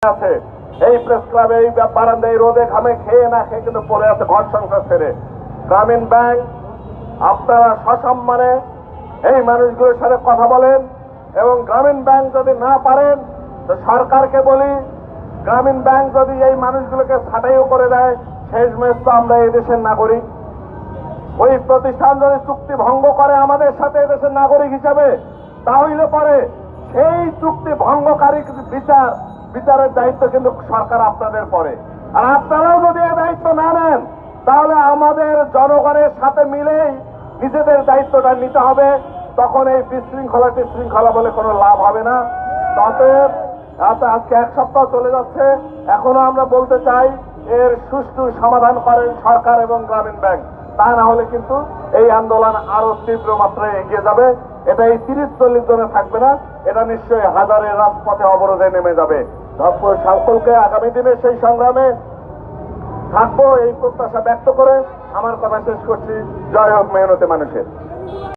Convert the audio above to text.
আছে এই প্রেস ক্লাবে এই বারান্দায় রোদে ঘামে খেয়ে না খেয়ে কিন্তু পড়ে আছে ঘর সংসার ছেড়ে। গ্রামীণ ব্যাংক আপনারা সসম্মানে এই মানুষগুলোর সাথে কথা বলেন এবং গ্রামীণ ব্যাংক যদি না পারেন তো সরকারকে বলি গ্রামীণ ব্যাংক যদি এই মানুষগুলোকে ছাঁটাইও করে দেয় শেষমেশ তো আমরা এই দেশের নাগরিক। ওই প্রতিষ্ঠান যদি চুক্তি ভঙ্গ করে আমাদের সাথে এদেশের নাগরিক হিসাবে তাহলে পরে সেই চুক্তি ভঙ্গকারী বিচারের দায়িত্ব কিন্তু সরকার আপনাদের পরে। আর আপনারাও যদি এই দায়িত্ব না নেন তাহলে আমাদের জনগণের সাথে মিলেই নিজেদের দায়িত্বটা নিতে হবে। তখন এই বিশৃঙ্খলা বলে কোনো লাভ হবে না। অতএব আজকে এক সপ্তাহ চলে যাচ্ছে, এখনো আমরা বলতে চাই এর সুষ্ঠু সমাধান করেন সরকার এবং গ্রামীণ ব্যাংক। তা না হলে কিন্তু এই আন্দোলন আরো তীব্র মাত্রায় এগিয়ে যাবে। এটা এই 30-40 জনে থাকবে না, এটা নিশ্চয়ই হাজারের রাজপথে অবরোধে নেমে যাবে। সকলকে আগামী দিনে সেই সংগ্রামে থাকবো এই প্রত্যাশা ব্যক্ত করে আমার কথা শেষ করছি। জয় হোক মেহনতি মানুষের।